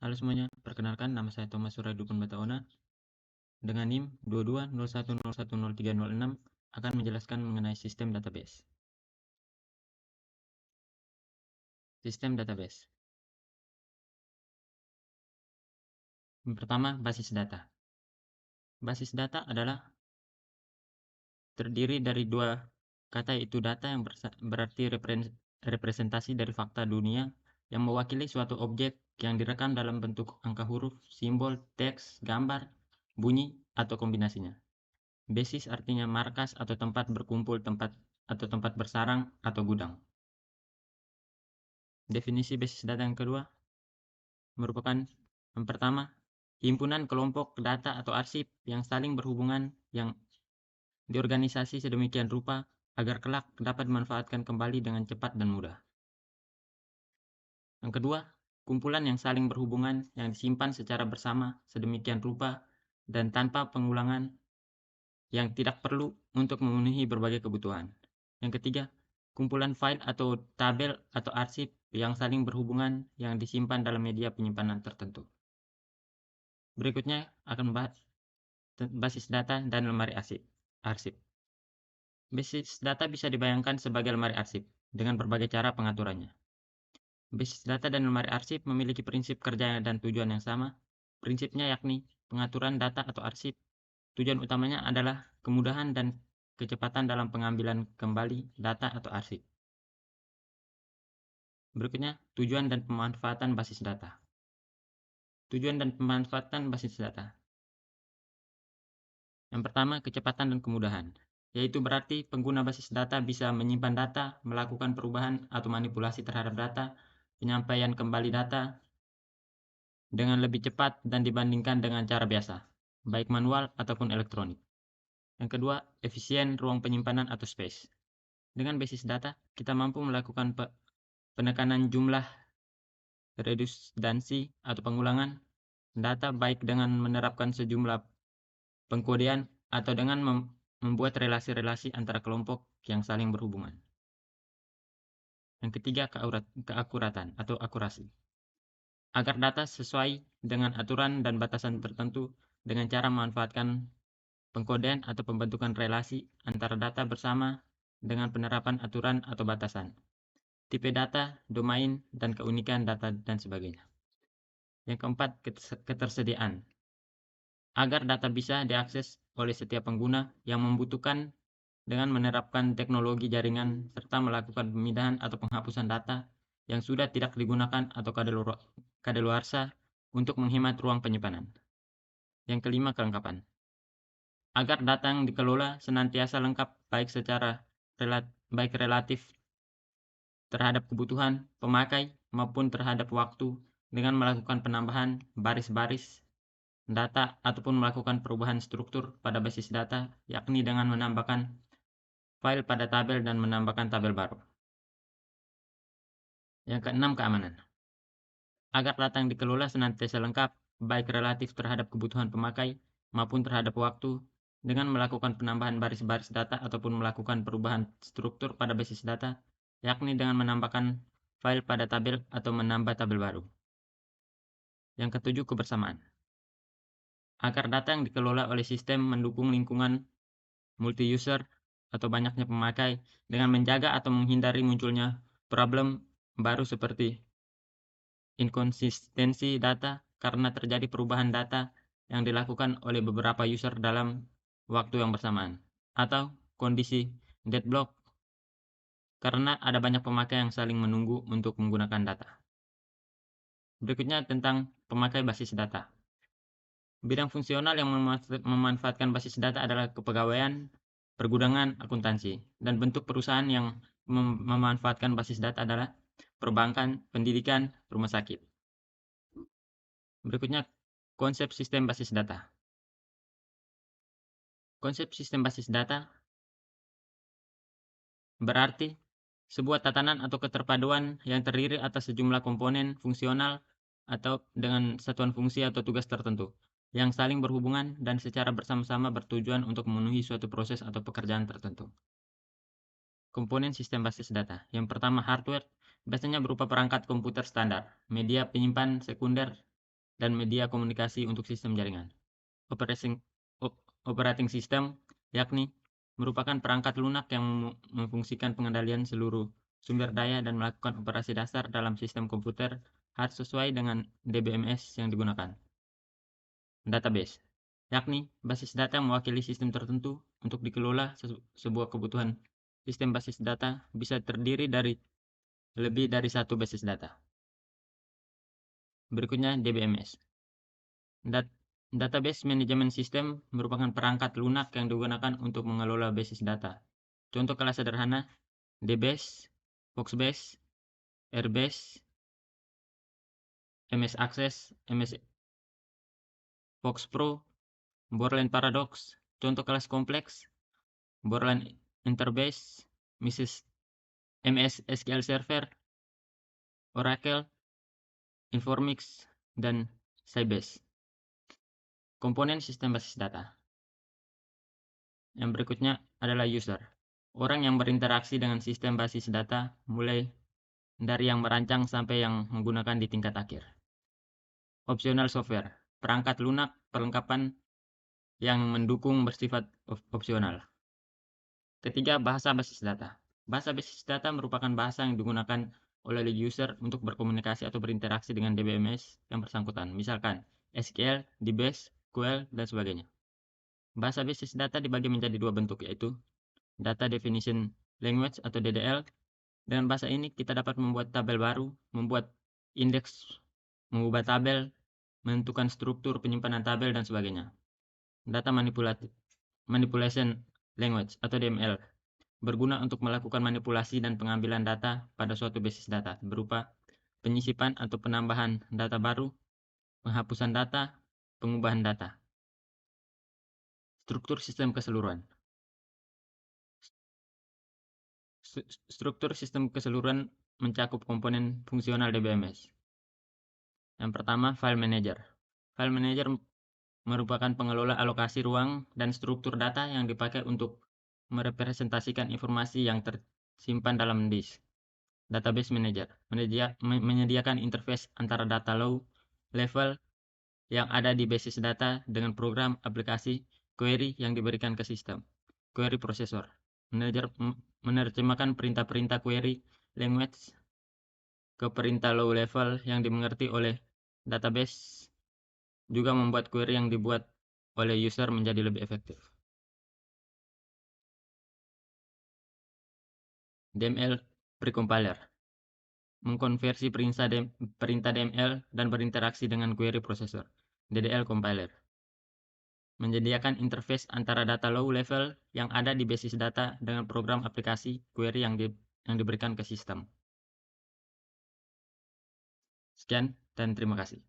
Halo semuanya, perkenalkan nama saya Thomas Suraidukun Bataona dengan NIM 2201010306 akan menjelaskan mengenai sistem database. Sistem database. Yang pertama, basis data. Basis data adalah terdiri dari dua kata, yaitu data yang berarti representasi dari fakta dunia yang mewakili suatu objek yang direkam dalam bentuk angka, huruf, simbol, teks, gambar, bunyi, atau kombinasinya. Basis artinya markas atau tempat berkumpul, tempat bersarang atau gudang. Definisi basis data yang kedua merupakan yang pertama, himpunan kelompok data atau arsip yang saling berhubungan yang diorganisasi sedemikian rupa agar kelak dapat dimanfaatkan kembali dengan cepat dan mudah. Yang kedua, kumpulan yang saling berhubungan yang disimpan secara bersama sedemikian rupa dan tanpa pengulangan yang tidak perlu untuk memenuhi berbagai kebutuhan. Yang ketiga, kumpulan file atau tabel atau arsip yang saling berhubungan yang disimpan dalam media penyimpanan tertentu. Berikutnya akan membahas basis data dan lemari arsip. Basis data bisa dibayangkan sebagai lemari arsip dengan berbagai cara pengaturannya. Basis data dan lemari arsip memiliki prinsip kerja dan tujuan yang sama. Prinsipnya yakni pengaturan data atau arsip. Tujuan utamanya adalah kemudahan dan kecepatan dalam pengambilan kembali data atau arsip. Berikutnya, tujuan dan pemanfaatan basis data. Tujuan dan pemanfaatan basis data. Yang pertama, kecepatan dan kemudahan, yaitu berarti pengguna basis data bisa menyimpan data, melakukan perubahan atau manipulasi terhadap data, penyampaian kembali data dengan lebih cepat dan dibandingkan dengan cara biasa, baik manual ataupun elektronik. Yang kedua, efisien ruang penyimpanan atau space. Dengan basis data, kita mampu melakukan penekanan jumlah, redundansi atau pengulangan data baik dengan menerapkan sejumlah pengkodean atau dengan membuat relasi-relasi antara kelompok yang saling berhubungan. Yang ketiga, keakuratan atau akurasi. Agar data sesuai dengan aturan dan batasan tertentu dengan cara memanfaatkan pengkodean atau pembentukan relasi antara data bersama dengan penerapan aturan atau batasan, tipe data, domain, dan keunikan data, dan sebagainya. Yang keempat, ketersediaan. Agar data bisa diakses oleh setiap pengguna yang membutuhkan dengan menerapkan teknologi jaringan serta melakukan pemindahan atau penghapusan data yang sudah tidak digunakan atau kadaluarsa untuk menghemat ruang penyimpanan. Yang kelima, kelengkapan. Agar data yang dikelola senantiasa lengkap baik secara relatif terhadap kebutuhan pemakai maupun terhadap waktu dengan melakukan penambahan baris-baris data ataupun melakukan perubahan struktur pada basis data, yakni dengan menambahkan file pada tabel dan menambahkan tabel baru. Yang keenam, keamanan. Agar data yang dikelola senantiasa lengkap, baik relatif terhadap kebutuhan pemakai maupun terhadap waktu, dengan melakukan penambahan baris-baris data ataupun melakukan perubahan struktur pada basis data, yakni dengan menambahkan file pada tabel atau menambah tabel baru. Yang ketujuh, kebersamaan. Agar data yang dikelola oleh sistem mendukung lingkungan multi-user atau banyaknya pemakai dengan menjaga atau menghindari munculnya problem baru seperti inkonsistensi data karena terjadi perubahan data yang dilakukan oleh beberapa user dalam waktu yang bersamaan, atau kondisi deadlock karena ada banyak pemakai yang saling menunggu untuk menggunakan data. Berikutnya tentang pemakai basis data. Bidang fungsional yang memanfaatkan basis data adalah kepegawaian, pergudangan, akuntansi, dan bentuk perusahaan yang memanfaatkan basis data adalah perbankan, pendidikan, rumah sakit. Berikutnya, konsep sistem basis data. Konsep sistem basis data berarti sebuah tatanan atau keterpaduan yang terdiri atas sejumlah komponen fungsional atau dengan satuan fungsi atau tugas tertentu yang saling berhubungan dan secara bersama-sama bertujuan untuk memenuhi suatu proses atau pekerjaan tertentu. Komponen sistem basis data. Yang pertama, hardware, biasanya berupa perangkat komputer standar, media penyimpan sekunder, dan media komunikasi untuk sistem jaringan. Operating system yakni merupakan perangkat lunak yang memfungsikan pengendalian seluruh sumber daya dan melakukan operasi dasar dalam sistem komputer harus sesuai dengan DBMS yang digunakan. Database yakni basis data mewakili sistem tertentu untuk dikelola sebuah kebutuhan. Sistem basis data bisa terdiri dari lebih dari satu basis data. Berikutnya DBMS. Database Management System merupakan perangkat lunak yang digunakan untuk mengelola basis data. Contoh kelas sederhana, DBase, Foxbase, Airbase, MS Access, MS Fox Pro, Borland Paradox. Contoh kelas kompleks, Borland Interbase, MS SQL Server, Oracle, Informix, dan Sybase. Komponen sistem basis data. Yang berikutnya adalah user. Orang yang berinteraksi dengan sistem basis data mulai dari yang merancang sampai yang menggunakan di tingkat akhir. Optional software. Perangkat lunak perlengkapan yang mendukung bersifat opsional. Ketiga, bahasa basis data. Bahasa basis data merupakan bahasa yang digunakan oleh user untuk berkomunikasi atau berinteraksi dengan DBMS yang bersangkutan. Misalkan SQL, DBase, SQL, dan sebagainya. Bahasa basis data dibagi menjadi dua bentuk, yaitu Data Definition Language atau DDL. Dengan bahasa ini kita dapat membuat tabel baru, membuat indeks, mengubah tabel, menentukan struktur penyimpanan tabel, dan sebagainya. Data Manipulation Language atau DML berguna untuk melakukan manipulasi dan pengambilan data pada suatu basis data berupa penyisipan atau penambahan data baru, penghapusan data, pengubahan data. Struktur sistem keseluruhan. Struktur sistem keseluruhan mencakup komponen fungsional DBMS. Yang pertama, File Manager. File Manager merupakan pengelola alokasi ruang dan struktur data yang dipakai untuk merepresentasikan informasi yang tersimpan dalam disk. Database Manager menyediakan interface antara data low level yang ada di basis data dengan program aplikasi query yang diberikan ke sistem. Query Processor menerjemahkan perintah-perintah query language ke perintah low level yang dimengerti oleh database, juga membuat query yang dibuat oleh user menjadi lebih efektif. DML Precompiler mengkonversi perintah DML dan berinteraksi dengan query processor. DDL Compiler menyediakan interface antara data low level yang ada di basis data dengan program aplikasi query yang diberikan ke sistem. Sekian dan terima kasih.